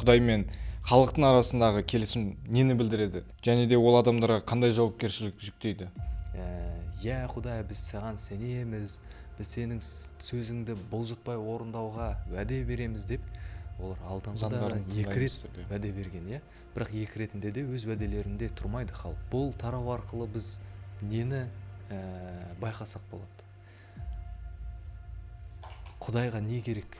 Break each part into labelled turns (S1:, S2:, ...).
S1: Құдай мен халықтың арасындағы келісім нені білдіреді? Және де ол адамдарға қандай жауапкершілік жүктейді?
S2: Иә, Құдай, біз саған сенеміз, біз сенің сөзіңді бұлжытпай орындауға уәде береміз деп олар алдыңғыда да екі рет уәде берген, иә. Бірақ екі ретінде де өз уәделерінде тұрмайды халық. Бұл тарау арқылы біз нені байқасақ болады? Құдайға не керек?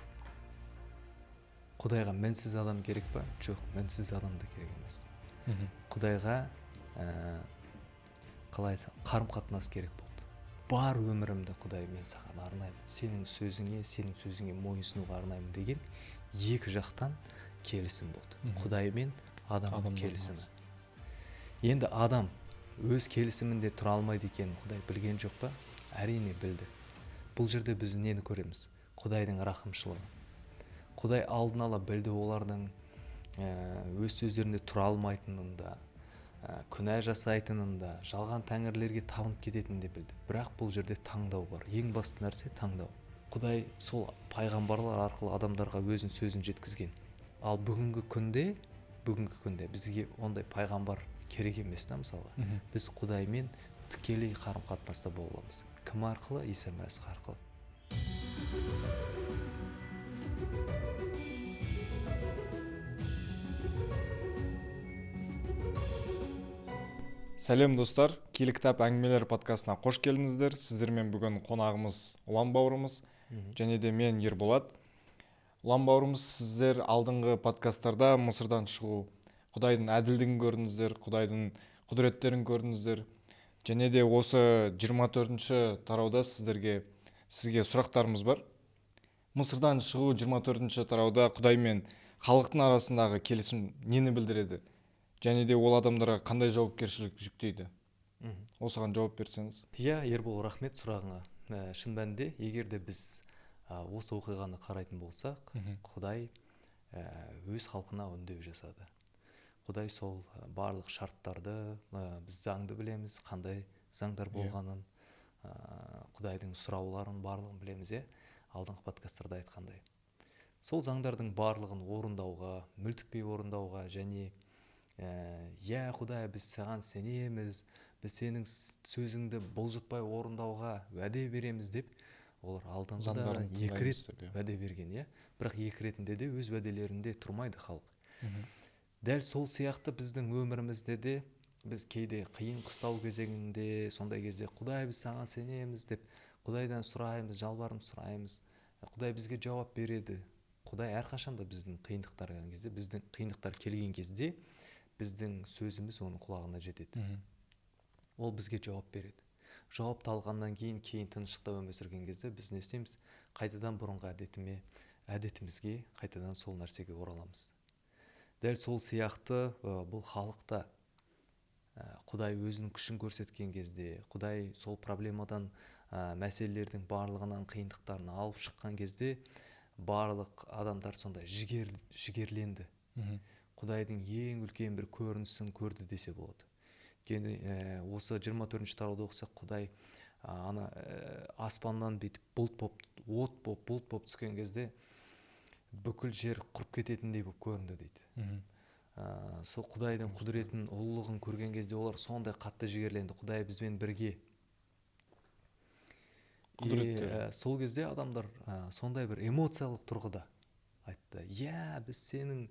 S2: Құдайға мінсіз адам керек па? Жоқ, мінсіз адам да керек емес. Құдайға қалай айтсам, қарым-қатынас керек болды. Бар өмірімді, Құдай, мен саған арнаймын. Сенің сөзіңе мойынсынуға арнаймын деген екі жақтан келісім болды. Құдай мен адамның келісімі. Енді адам өз келісімінде тұра алмайды екенін Құдай білген жоқ па? Әрине білді. Бұл жерде біз нені көреміз? Құдайдың рақымшылығы. Құдай алдын ала білді олардың өз сөздерінде тұра алмайтынын да, күнә жасайтынын да, жалған тәңірлерге табынып кететінін де білді. Бірақ бұл жерде таңдау бар. Ең басты нәрсе таңдау. Құдай сол пайғамбарлар арқылы адамдарға өзінің сөзін жеткізген. Ал бүгінгі күнде бізге ондай пайғамбар керек емес та, мысалға. Біз Құдаймен тікелей қарым-қатынаста боламыз. Кім арқылы? Иса Мәсіх арқылы.
S1: Сәлем достар, Киелі кітап әңгімелер подкастына қош келдіңіздер. Сіздермен бүгін қонағымыз Ұлан бауырымыз, және де мен Ерболат. Ұлан бауырымыз, сіздер алдыңғы подкасттарда Мысырдан шығу, Құдайдың әділдігін көрдіңіздер, Құдайдың құдіреттерін көрдіңіздер. Және де осы 24-ші тарауда сізге сұрақтарымыз бар. Мысырдан шығу 24-ші тарауда Құдай мен халықтың арасындағы келісім нені білдіреді? Және де ол адамдарға қандай жауапкершілік жүктейді? Осыған жауап берсеңіз.
S2: Иә, Ербол, рахмет сұрағыңа. Шын мәнінде, егер де біз осы оқиғаны қарайтын болсақ, Құдай өз халқына үндеу жасады. Құдай сол барлық шарттарды, біз заңды білеміз, қандай заңдар болғанын, Құдайдың сұрауларын барлығын білеміз, алдыңғы подкасттарда айтқандай. Сол заңдардың барлығын орындауға, мүлтікпей орындауға және иә, Құдай, біз саған сенеміз, біз сенің сөзіңді бұлжытпай орындауға уәде береміз деп олар алдыңғыда да екі рет уәде берген, иә. Бірақ екі ретінде де өз уәделерінде тұрмайды халық. Дәл сол сияқты біздің өмірімізде де біз кейде қиын қыстау кезеңінде, сондай кезде Құдай, біз саған сенеміз деп Құдайдан сұраймыз, жалбарынып сұраймыз. Құдай бізге жауап береді. Құдай әрқашанда біздің қиындықтар келген кезде біздің сөзіміз оның құлағына жетеді. Ол бізге жауап береді. Жауапты алғаннан кейін тыныштықта өмір сүрген кезде біз не істейміз? Қайтадан бұрынғы әдетімізге, қайтадан сол нәрсеге ораламыз. Дәл сол сияқты бұл халықта Құдай өзінің күшін көрсеткен кезде, Құдай сол проблемадан, мәселелердің барлығынан, қиындықтарын алып шыққан кезде барлық адамдар сондай жігерленді. Құдайдың ең үлкен бір көрінісін көрді десе болады. Осы 24-ші тарауда оқысақ, Құдай аспаннан бүйтіп бұлт боп түскен кезде бүкіл жер құрып кететіндей болып көрінді дейді. Сол Құдайдың құдіретін, ұлылығын көрген кезде олар сондай қатты жігерленді. Құдай бізбен бірге. Сол кезде адамдар сондай бір эмоциялық тұрғыда айтты. Иә, біз сенің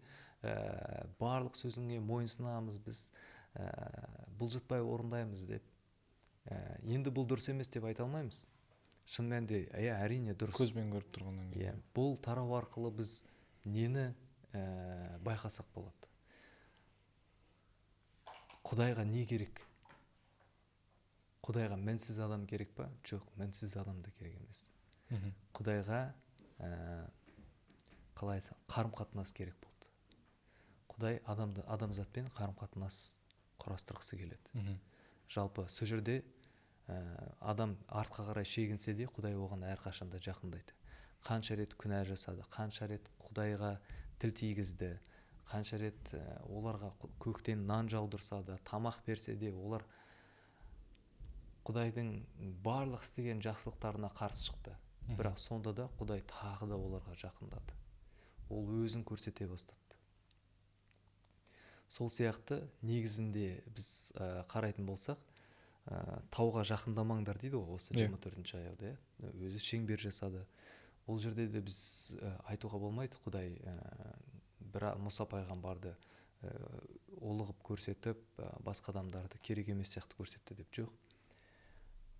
S2: барлық сөзіңе мойынсынамыз, біз бұлжытпай орындаймыз деп. Енді бұл дұрыс емес деп айта алмаймыз. Шын мәнінде, әрине дұрыс.
S1: Көзбен көріп тұрғаннан кейін.
S2: Бұл тарау арқылы біз нені байқасақ болады? Құдайға не керек? Құдайға мінсіз адам керек па? Жоқ, мінсіз адам да керек емес. Құдайға қалай айтсам, қарым-қатынас керек болды. Құдай адамзатпен қарым-қатынас құрастырғысы келеді. Жалпы сол жерде адам артқа қарай шегінсе де, Құдай оған әрқашанда жақындайды. Қанша рет күнә жасады, қанша рет Құдайға тіл тигізді, қанша рет оларға көктен нан жаудырса да, тамақ берсе де, олар Құдайдың барлық істеген жақсылықтарына қарсы шықты. Бірақ сонда да Құдай тағы да оларға жақындады. Ол өзін көрсете бастады. сол сияқты негізінде біз қарайтын болсақ, тауға жақындамаңдар дейді ғой осы 24-ші аяуда, өзі шеңбер жасады. Бұл жерде де біз айтуға болмайды, Құдай бір Мұса пайғамбарды ұлығып көрсетіп, басқа адамдарды керек емес сияқты көрсетті деп жоқ.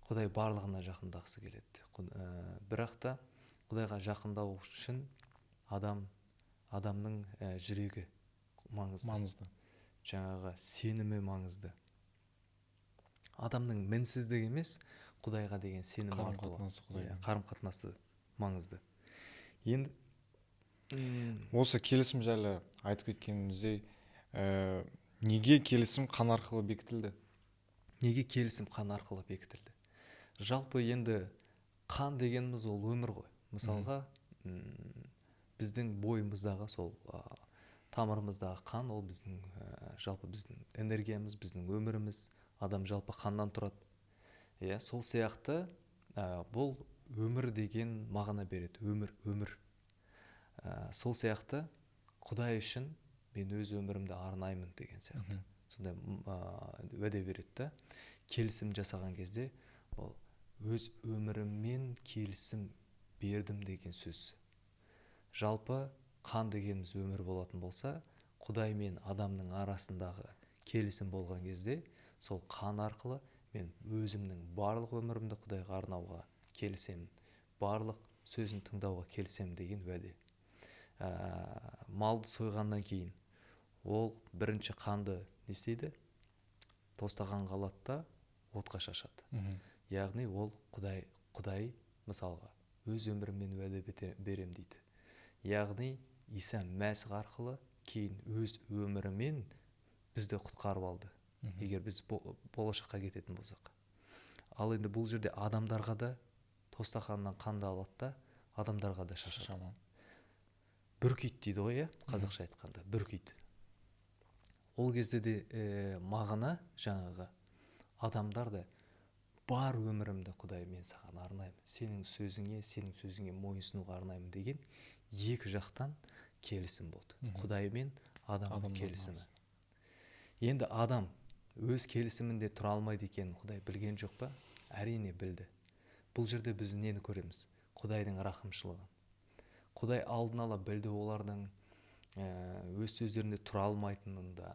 S2: Құдай барлығына жақындағысы келеді. Бірақ та Құдайға жақындау үшін адамның жүрегі маңызды. Жаңағы сенімі маңызды. Адамның мінсіздігі емес, Құдайға деген сенім арқылы қарым-қатынасы маңызды. Енді
S1: осы келісім жайлы айтып кеткеніміздей, неге келісім қан арқылы бекітілді?
S2: Неге келісім қан арқылы бекітілді? Жалпы енді қан дегеніміз ол өмір ғой. Мысалға, біздің бойымыздағы сол тамырымыздағы қан, ол біздің жалпы біздің энергиямыз, біздің өміріміз. Адам жалпы қаннан тұрады. Сол сияқты бұл өмір деген мағына береді. Өмір. Сол сияқты Құдай үшін мен өз өмірімді арнаймын деген сияқты. Сондай уәде береді. Келісім жасаған кезде ол өз өміріммен келісім бердім деген сөз. Жалпы қан дегеніміз өмір болатын болса, Құдай мен адамның арасындағы келісім болған кезде, сол қан арқылы мен өзімнің барлық өмірімді Құдайға арнауға келісемін, барлық сөзін тыңдауға келісемін деген уәде. Малды сойғаннан кейін ол бірінші қанды не істейді? Тостағанға алады да отқа шашады. Яғни ол Құдай мысалға өз өміріммен уәде берем дейді. Яғни Иса Мәсіх арқылы кейін өз өмірімен бізді құтқарып алды. Егер біз болашаққа кететін болсақ. Ал енді бұл жерде адамдарға да тостағаннан қанды алады да адамдарға да шашады. Бүркейді дейді ғой, қазақша айтқанда, бүркейді. Ол кезде де мағына жаңағы адамдар да бар өмірімді Құдай мен саған арнаймын, сенің сөзіңе мойынсынуға арнаймын деген екі жақтан келісім болды. Құдай мен адамның келісімі. Енді адам өз келісімінде тұра алмайды екенін Құдай білген жоқ па? Әрине білді. Бұл жерде біз нені көреміз? Құдайдың рақымшылығын. Құдай алдын ала білді олардың өз сөздерінде тұра алмайтынын да,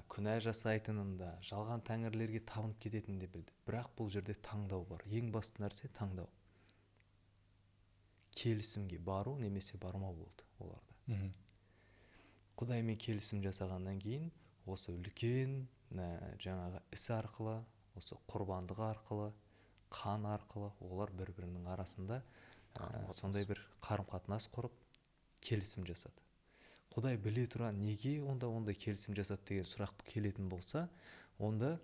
S2: күнә жасайтынын да, жалған тәңірлерге табынып кететінін де білді. Бірақ бұл жерде таңдау бар. Ең басты нәрсе таңдау. Келісімге бару немесе бармау болды оларда. Құдаймен келісім жасағаннан кейін осы үлкен жаңағы іс арқылы, осы құрбандық арқылы, қан арқылы олар бір-бірінің арасында сондай бір қарым-қатынас құрып келісім жасады. Құдай біле тұра неге ондай келісім жасады деген сұрақ келетін болса, онда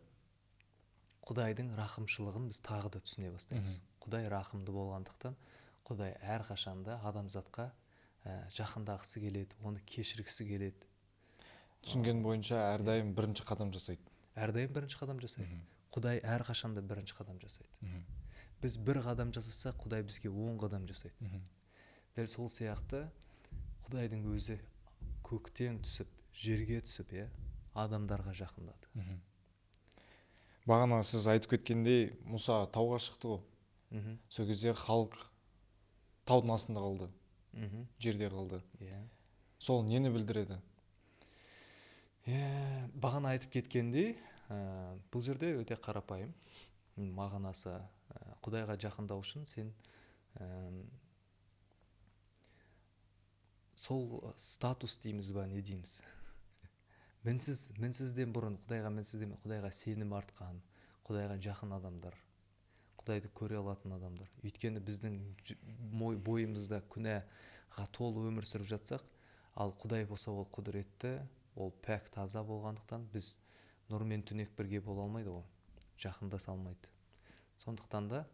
S2: Құдайдың рақымшылығын біз тағы да түсіне бастаймыз. Құдай рақымды болғандықтан, Құдай әрқашанда адамзатқа жақындағысы келеді, оны кешіргісі келеді.
S1: Түсінген бойынша әрдайым бірінші қадам жасайды.
S2: Әрдайым бірінші қадам жасайды. Құдай әрқашанда бірінші қадам жасайды. Біз бір қадам жасаса, Құдай бізге 10 қадам жасайды. Дәл сол сияқты Құдайдың өзі көктен түсіп, жерге түсіп, адамдарға жақындады.
S1: Бағана сіз айтып кеткендей, Мұса тауға шықты ғой. Сол кезде халық таудың астында қалды, жерде қалды. Сол нені білдіреді?
S2: Бағана айтып кеткендей, бұл жерде өте қарапайым мағынасы. Құдайға жақындау үшін сен сол статус дейміз ба, не дейміз? Мінсізден бұрын Құдайға сенім артқан, Құдайға жақын адамдар, Құдайды көре алатын адамдар. Өйткені біздің бойымызда күнәға толы өмір сүріп жатсақ, ал Құдай болса ол құдіретті, ол пәк таза болғандықтан біз нұр мен түнек бірге бола алмайды ғой, жақындаса алмайды. Сондықтан да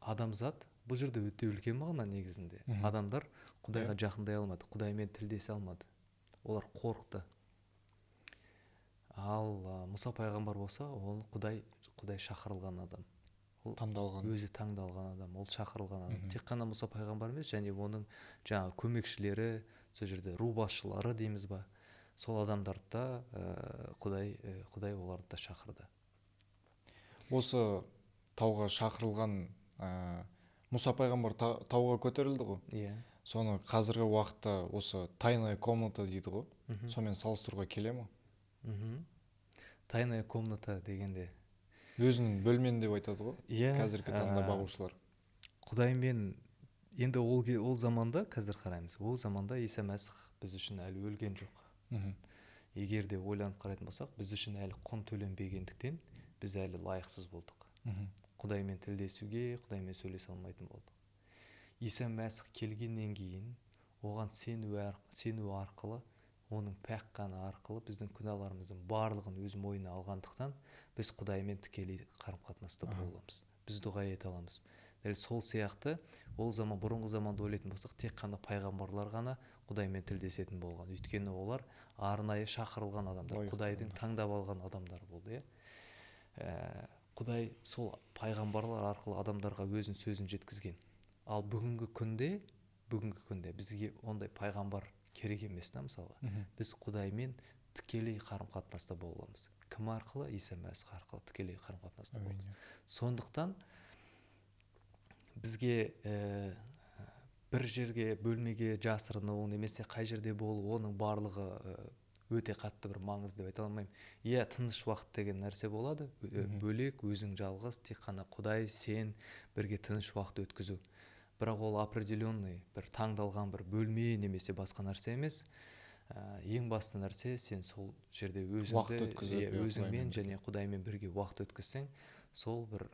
S2: адамзат бұл жерде өте үлкен мағына негізінде. Адамдар Құдайға жақындай алмады, Құдаймен тілдесе алмады. Олар қорықты. Ал Мұса пайғамбар болса, ол Құдай шақырылған адам. Ол өзі таңдалған адам, ол шақырылған адам. Тек қана Мұса пайғамбар емес, және оның жаңағы көмекшілері, сол жерде ру басшылары дейміз ба, сол адамдарды да Құдай оларды да шақырды.
S1: Осы тауға шақырылған Мұса пайғамбар тауға көтерілді ғой.
S2: Иә.
S1: Соны қазіргі уақытта осы тайная комната дейді ғой. Сонымен салыстыруға келе ме?
S2: Тайная комната дегенде
S1: Өзінің бөлмені деп айтады ғой.
S2: Иә.
S1: Қазіргі таңда бағушылар.
S2: Құдаймен енді ол заманда қазір қараймыз. Ол заманда Иса Мәсіх біз үшін әлі өлген жоқ. Егер де ойланып қарайтын болсақ, біз үшін әлі құн төленбегендіктен біз әлі лайықсыз болдық. Құдаймен тілдесуге, Құдаймен сөйлесе алмайтын болдық. Иса Мәсіх келгеннен кейін оған сену арқылы, оның пәк қаны арқылы біздің күнәларымыздың барлығын өз мойнына алғандықтан біз Құдаймен тікелей қарым-қатынаста боламыз. Біз дұға ете аламыз. Дәл сол сияқты ол бұрынғы заманда ойлайтын болсақ, тек қана пайғамбарлар ғана Құдаймен тілдесетін болған. Өйткені олар арнайы шақырылған адамдар, Құдайдың таңдап алған адамдар болды. Құдай сол пайғамбарлар арқылы адамдарға өзінің сөзін жеткізген. Ал бүгінгі күнде бізге ондай пайғамбар керек емес та, мысалы. Біз Құдаймен тікелей қарым-қатынаста боламыз. Кім арқылы? Иса Мәсіх арқылы тікелей қарым-қатынаста боламыз. Сондықтан бізге бір жерге, бөлмеге жасырыну, немесе қай жерде болу, оның барлығы өте қатты бір маңызды деп айта алмаймын. Иә, тыныш уақыт деген нәрсе болады, бөлек, өзің жалғыз, тек қана Құдай, сен бірге тыныш уақыт өткізу. Бірақ ол определенный бір таңдалған бір бөлме немесе басқа нәрсе емес. Ең басты нәрсе, сен сол жерде өзіңмен және Құдаймен бірге уақыт өткізсең, сол бір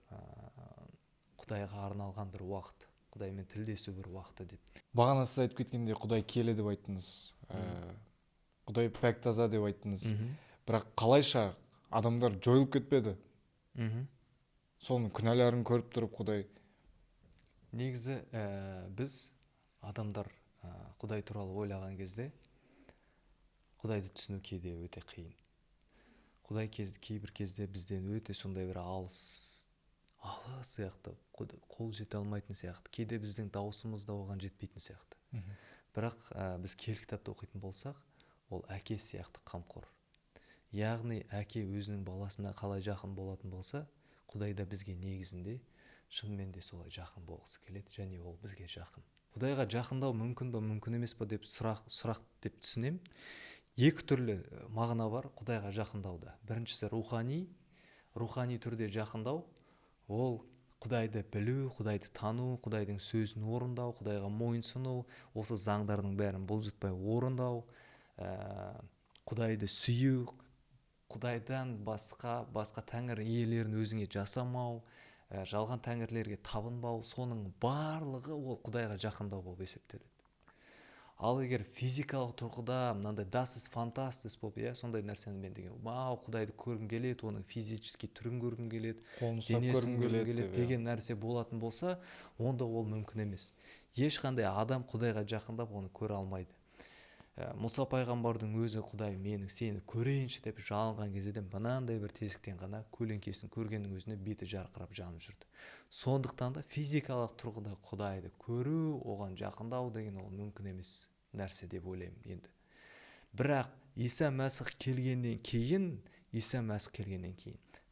S2: Құдайға арналған бір уақыт, Құдаймен тілдесу бір уақыты деп.
S1: Бағана сіз айтып кеткенде Құдай келе деп айттыңыз, Құдай пәк таза деп айттыңыз. Бірақ қалайша адамдар жойылып кетпеді? Соның күнәларын көріп тұрып Құдай.
S2: Негізі біз адамдар Құдай туралы ойлаған кезде Құдайды түсіну кейде өте қиын. Құдай кейбір кезде бізден өте сондай бір алыс сияқты, қол жете алмайтын сияқты, кейде біздің даусымыз да оған жетпейтін сияқты. Бірақ біз киелі кітапты оқитын болсақ, ол әке сияқты қамқор. Яғни әке өзінің баласына қалай жақын болатын болса, Құдай да бізге негізінде шынымен де солай жақын болғысы келеді, және ол бізге жақын. Құдайға жақындау мүмкін ба, мүмкін емес па деп сұрақ деп түсінем. Екі түрлі мағына бар Құдайға жақындауда. Біріншісі рухани түрде жақындау. Ол Құдайды білу, Құдайды тану, Құдайдың сөзін орындау, Құдайға мойынсыну, осы заңдардың бәрін бұлжытпай орындау, Құдайды сүю, Құдайдан басқа тәңір иелерін өзіңе жасамау, жалған тәңірлерге табынбау, соның барлығы ол Құдайға жақындау болып есептеледі. Ал егер физикалық тұрғыда мынандай das ist fantastisch болып, сондай нәрсені мен деген, Құдайды көргім келеді, оның физически түрін көргім келеді, денесін көргім келеді деген нәрсе болатын болса, онда ол мүмкін емес. Ешқандай адам Құдайға жақындап оны көре алмайды. Мұса пайғамбардың өзі Құдай сені көрейінші деп жалынған кезде мынандай бір тесіктен ғана көлеңкесін көргеннің өзіне беті жарқырап жанып жүрді. Сондықтан да физикалық тұрғыда Құдайды көру, оған жақындау деген ол мүмкін емес нәрсе деп ойлаймын енді. Бірақ Иса Мәсіх келгеннен кейін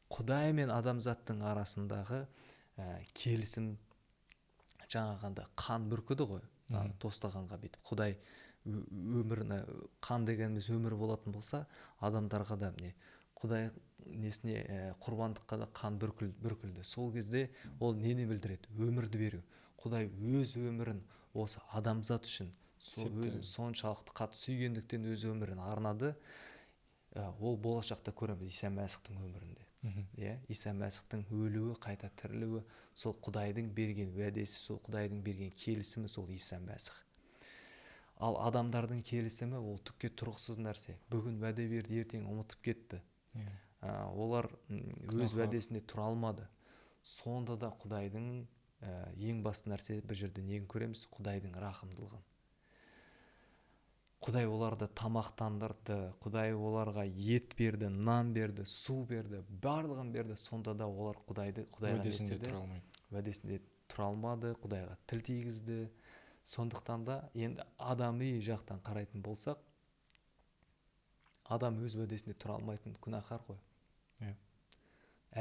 S2: Құдай мен адамзаттың арасындағы келісім жаңағында қан бүркіді ғой, тостағанға бүйтіп. Құдай өміріне, қан дегеніміз өмір болатын болса, адамдарға да Құдай құрбандыққа да қан бүркілді. Сол кезде ол нені білдіреді? Өмірді беру. Құдай өз өмірін осы адамзат үшін соншалықты қатты сүйгендіктен өз өмірін арнады. Ол болашақта көреміз Иса Мәсіхтің өмірінде. Иса Мәсіхтің өлуі, қайта тірілуі, сол Құдайдың берген уәдесі, сол Құдайдың берген келісімі, сол Иса Мәсіх. Ал адамдардың келісімі ол түкке тұрғысыз нәрсе. Бүгін уәде берді, ертең ұмытып кетті. Олар өз уәдесінде тұра алмады. Сонда да Құдайдың ең басты нәрсе бір жерде нені көреміз? Құдайдың рахымдылығын. Құдай оларды тамақтандырды, Құдай оларға ет берді, нан берді, су берді, барлығын берді. Сонда да олар Құдайға уәдесінде тұра алмады, Құдайға тіл тигізді. Сондықтан да енді адами жақтан қарайтын болсақ, адам өз уәдесінде тұра алмайтын күнәһар ғой.
S1: Иә.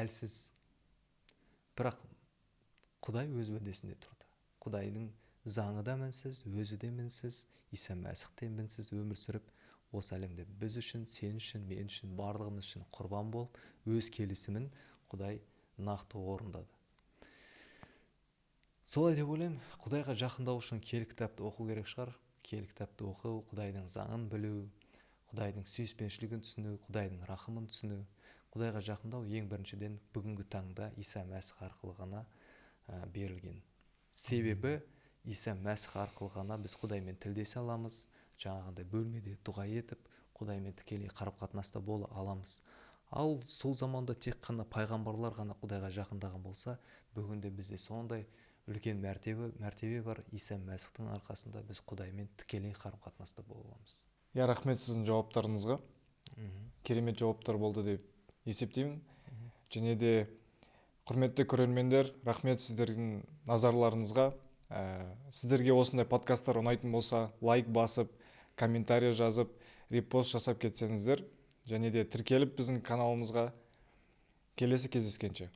S2: Әлсіз. Бірақ Құдай өз уәдесінде тұрды. Құдайдың заңы да мінсіз, өзі де мінсіз, Иса Мәсіх те мінсіз өмір сүріп, осы әлемде біз үшін, сен үшін, мен үшін, барлығымыз үшін құрбан болып, өз келісімін Құдай нақты орындады. Солай деп ойлаймын, Құдайға жақындау үшін киелі кітапты оқу керек шығар. Киелі кітапты оқу, Құдайдың заңын білу, Құдайдың сүйіспеншілігін түсіну, Құдайдың рахымын түсіну. Құдайға жақындау ең біріншіден бүгінгі таңда Иса Мәсіх арқылы ғана берілген. Себебі Иса Мәсіх арқылы ғана біз Құдаймен тілдесе аламыз, жаңағындай бөлмеде дұға етіп, Құдаймен тікелей қарым-қатынаста бола аламыз. Ал сол заманда тек қана пайғамбарлар ғана Құдайға жақындаған болса, бүгінде бізде сондай үлкен мәртебе бар. Иса Мәсіхтің арқасында біз Құдаймен тікелей қарым-қатынаста бола аламыз.
S1: Я рахмет сіздің жауаптарыңызға. Керемет жауаптар болды деп есептеймін. Және де құрметті көрермендер, рахмет сіздердің назарларыңызға. Сіздерге осындай подкасттар ұнайтын болса, лайк басып, комментарий жазып, репост жасап кетсеңіздер, және де тіркеліп біздің каналымызға. Келесі кездескенше.